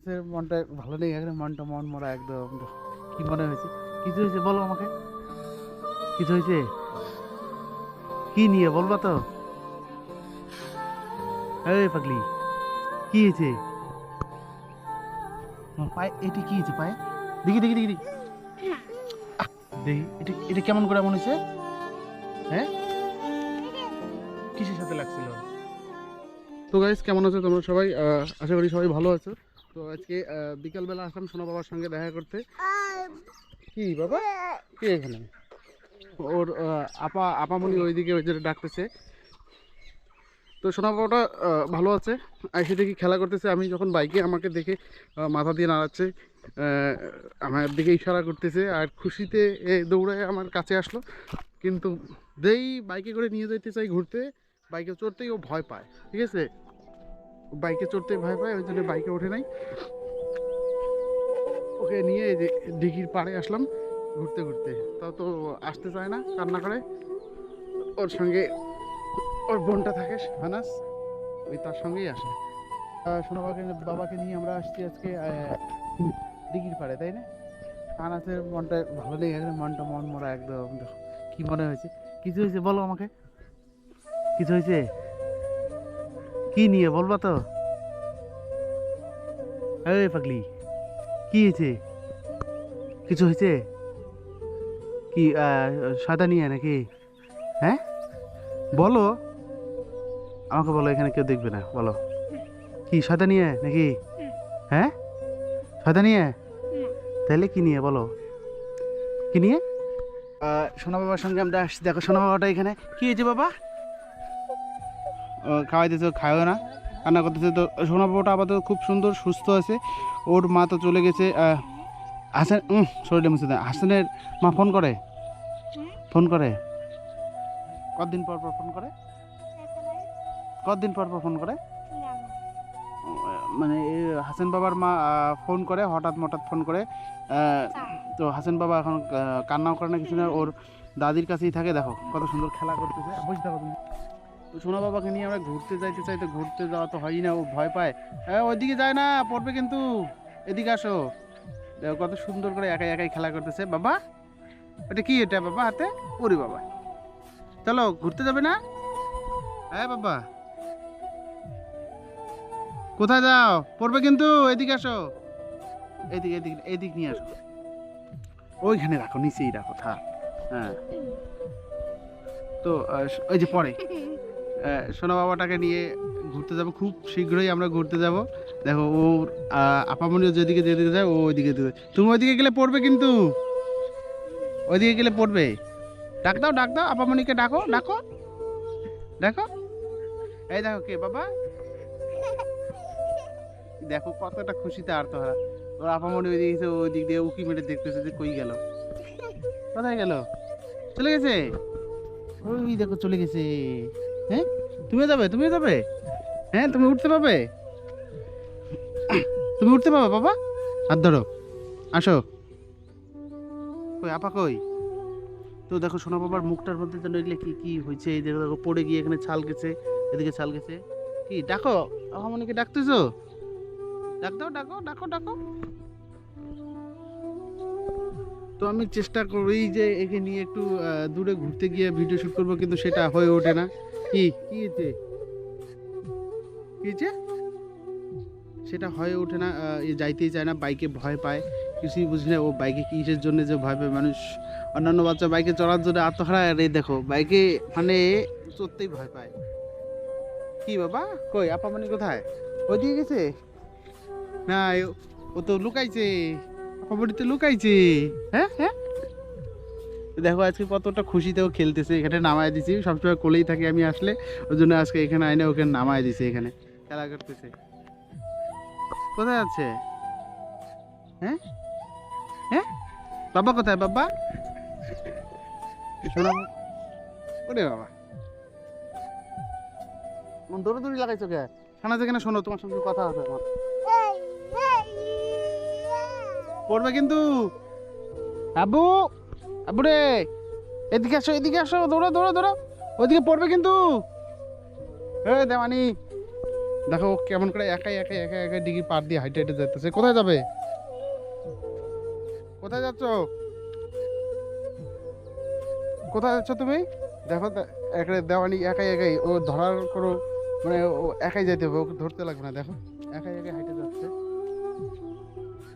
আনাসের মনটা ভালো নেই, এখন মনটা মন মরা একদম। কি মনে হয়েছে? কিছু হয়েছে বলো আমাকে, কিছু হয়েছে? কি নিয়ে বলবা তো? এই পাগলি, কি হয়েছে? তোমার পায়ে এটি কি হয়েছে? পায়ে দেখি দেখি দেখি দেখি। দেখি এটা এটা কেমন করে মনে হয়েছে? হ্যাঁ, কিসের সাথে লাগছিল? তো গাইস, কেমন আছো তোমরা সবাই? আশা করি সবাই ভালো আছো। তো আজকে বিকালবেলা আসলাম সোনা বাবার সঙ্গে দেখা করতে। কি বাবা, কি এখানে? ওর আপামনি ওইদিকে ওই যে ডাকতেছে। তো সোনা বাবাটা ভালো আছে, এসে দেখি খেলা করতেছে। আমি যখন বাইকে আমাকে দেখে মাথা দিয়ে নাড়াচ্ছে, আহ, আমার দিকে ইশারা করতেছে আর খুশিতে দৌড়ায় আমার কাছে আসলো। কিন্তু যেই বাইকে করে নিয়ে যেতে চাই ঘুরতে, বাইকে চড়তেই ও ভয় পায়। ঠিক আছে, বাইকে চড়তে ভয় পায়, ওই জন্য বাইকে ওঠে নাই। ওকে নিয়ে এই যে দিঘির পাড়ে আসলাম ঘুরতে ঘুরতে। তাও তো আসতে চায় না, কান্না করে। ওর সঙ্গে ওর বোনটা থাকে হানাস, ওই তার সঙ্গেই আসে। সোনা বাবাকে নিয়ে আমরা আসছি আজকে দিঘির পাড়ে, তাই না? আনাসের মনটা ভালো নেই, এখন মনটা মন মরা একদম। কি মনে হয়েছে? কিছু হয়েছে বলো আমাকে, কিছু হয়েছে? কি নিয়ে বলবা তো? এই পাগলি, কি হয়েছে? কিছু হয়েছে? কি সাদা নিয়ে নাকি? হ্যাঁ, বলো আমাকে, বলো, এখানে কেউ দেখবে না, বলো। কি সাদা নিয়ে নাকি? হ্যাঁ, সাদা নিয়ে? তাহলে কি নিয়ে বলো, কি নিয়ে? সোনা বাবার সঙ্গে আমরা আসছি। দেখো সোনা বাবাটা এখানে। কি হয়েছে বাবা? খাওয়াই দিতে খায়ও না, কান্না করতেছে। তো সোনা বাবাটা আপাতত খুব সুন্দর সুস্থ আছে। ওর মা তো চলে গেছে। হাসান শরীরে মুছে দেয়। হাসানের মা ফোন করে, ফোন করে কতদিন পর পর ফোন করে? কতদিন পর পর ফোন করে? মানে হাসান বাবার মা ফোন করে হঠাৎ মঠাৎ ফোন করে। তো হাসান বাবা এখন কান্নাও করে না, কিছু না, ওর দাদির কাছেই থাকে। দেখো কত সুন্দর খেলা করতেছে, বুঝতে থাকো তুমি। তো সোনা বাবাকে নিয়ে আমরা ঘুরতে যাইতে চাই, তো ঘুরতে যাওয়া তো হয়ই না, ও ভয় পায়। হ্যাঁ, ওইদিকে যায় না, পড়বে কিন্তু। এদিকে আসো, দেখো কত সুন্দর করে একাই একাই খেলা করতেছে। বাবা, এটা কি? এটা বাবা হাতে? ওরে বাবা, চলো ঘুরতে যাবে না? হ্যাঁ বাবা, কোথায় যাও? পড়বে কিন্তু। এদিকে আসো, এদিকে এদিকে এদিক নিয়ে আসো। ওইখানে রাখো, নিচেই রাখো, থাক। হ্যাঁ, তো ওই যে পরে সোনা বাবাটাকে নিয়ে ঘুরতে যাব, খুব শীঘ্রই আমরা ঘুরতে যাব। দেখো ওর আপামনিও যেদিকে যেদিকে যায় ও ওইদিকে দিকে। তুমি ওইদিকে গেলে পড়বে কিন্তু, ওইদিকে গেলে পড়বে। ডাক দাও, ডাক দাও, আপামনিকে ডাকো, ডাকো, দেখো। এই দেখো কে বাবা, দেখো কতটা খুশিতে আর তো ওর আপামনি ওইদিকে গেছে, ওই দিক দিয়ে উকি মেরে দেখতেছে যে কই গেল, কোথায় গেল? চলে গেছে, ওই দেখো চলে গেছে। হ্যাঁ, তুমিও যাবে, তুমিও যাবে? হ্যাঁ, তুমি উঠতে পারবে, তুমি উঠতে পারবে বাবা? হাত ধরো, আসো। কই আপা কই? তো দেখো সোনা বাবার মুখটার মধ্যে যেন এগুলো কি কি হয়েছে। এই দেখো দেখো, পড়ে গিয়ে এখানে ছাল গেছে, এদিকে ছাল গেছে। কি ডাকো, আপামনিকে ডাকতেছো? ডাক দাও, ডাকো, ডাকো, ডাকো। তো আমি চেষ্টা করি যে একে নিয়ে একটু দূরে ঘুরতে গিয়ে ভিডিও শুট করবো, কিন্তু সেটা হয়ে ওঠে না। কি কি হয়েছে? কি হয়েছে? সেটা হয়ে ওঠে না। এ যাইতেই চায় না, বাইকে ভয় পায়। কিছুই বুঝি না ও বাইকে কিসের জন্য যে ভয় পায়। মানুষ অন্যান্য বাচ্চা বাইকে চড়ার জন্য আত্মহারা, আর এই দেখো বাইকে মানে চড়তেই ভয় পায়। কি বাবা, কই আপামনি কোথায়? ওইদিকে গেছে? না, ও তো লুকাইছে, আপামনি তো লুকাইছে। হ্যাঁ হ্যাঁ, দেখো আজকে কতটা খুশিতেও খেলতেছে। এখানে নামায় দিছি, সবসময় কোলেই থাকি আমি আসলে, ওই জন্য আজকে এখানে আইনে ওকে নামায় দিছি, এখানে খেলা করতেছে। কোথায় আছে? হ্যাঁ হ্যাঁ, বাবা কোথায়? বাবা শোনা, ওরে বাবা, দৌড়ি লাগাইছো কে? শোনা যেখানে, শোনো, তোমার সঙ্গে কথা আছে আমার। পড়বে কিন্তু। আবু, আবু রে, এদিকে আসো, এদিকে আসো, দৌড়ো দৌড়ো দৌড়ো, ওইদিকে পড়বে কিন্তু। দেওয়ানি, দেখো ও কেমন করে একাই একাই একাই একাই ডিগি পার দিয়ে হাইটে হাইটে যেতেছে। কোথায় যাবে? কোথায় যাচ্ছ? কোথায় যাচ্ছ তুমি? দেখো একটা দেওয়ানি একাই একাই ও ধরার কোনো মানে ও একাই যাইতে হবে, ওকে ধরতে লাগবে না। দেখো একাই একাই হাইটে যাচ্ছে।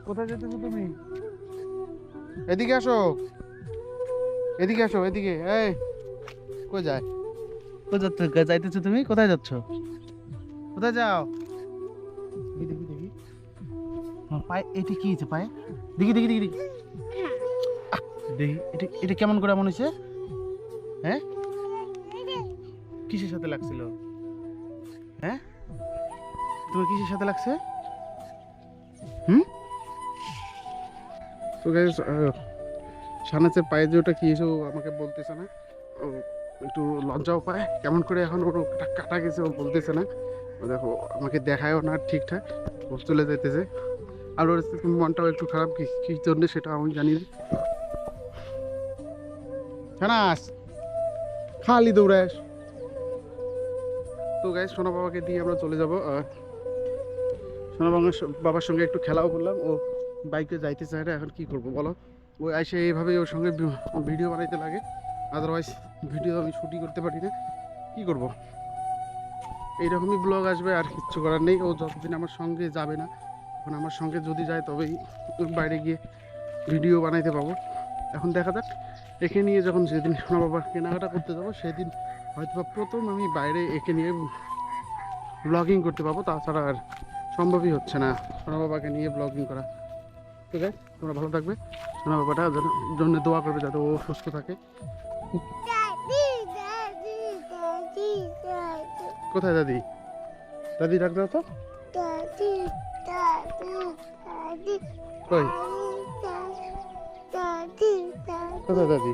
কোথায় যেতেছো তুমি? এদিকে আসো, এদিকে আসো, এদিকে। এই কই যায়? কোথায় যাচ্ছ? যাইতেছো তুমি? কোথায় যাচ্ছ? কোথায় যাও? দেখি দেখি দেখি আমার পায়ে এটি কি হয়েছে পায়ে? দেখি দেখি দেখি দেখি দেখি এটা এটা কেমন করে এমন হয়েছে? হ্যাঁ কিসের সাথে লাগছিল? হ্যাঁ তোমার কিসের সাথে লাগছে? হুম তো গাইস শাহনাজের পায়ে যে ওটা কি হয়েছে ও আমাকে বলতেছে না। ও একটু লজ্জাও পায়, কেমন করে এখন ওর ওটা কাটা গেছে ও বলতেছে না। ও দেখো আমাকে দেখায়ও না ঠিকঠাক, ও চলে যাইতেছে। আর ওর মনটাও একটু খারাপ, কি কি জন্য সেটা আমি জানি না। শাহনাজ খালি দৌড়াস। তো গাইস সোনা বাবাকে দিয়ে আমরা চলে যাব। সোনা বাবার সঙ্গে একটু খেলাও করলাম। ও বাইকে যাইতে চায় না, এখন কি করব বলো? ও এসে এইভাবেই ওর সঙ্গে ভিডিও বানাইতে লাগে, আদারওয়াইজ ভিডিও আমি শুটিং করতে পারি না। কি করব, এইরকমই ব্লগ আসবে, আর কিচ্ছু করার নেই। ও যতদিন আমার সঙ্গে যাবে না, এখন আমার সঙ্গে যদি যায় তবেই বাইরে গিয়ে ভিডিও বানাইতে পাবো। এখন দেখা যাক, একে নিয়ে যখন যেদিন সোনা বাবা কেনাকাটা করতে যাবো সেদিন হয়তো বা প্রথম আমি বাইরে একে নিয়ে ব্লগিং করতে পাবো, তাছাড়া আর সম্ভবই হচ্ছে না সোনা বাবাকে নিয়ে ব্লগিং করা। ঠিক আছে, তোমরা ভালো থাকবে, সোনা বাবাটা জন্য দোয়া করবে যাতে ও সুস্থ থাকে। কোথায় দাদি? দাদি ডাক দাও তো। কই কোথায় দাদি?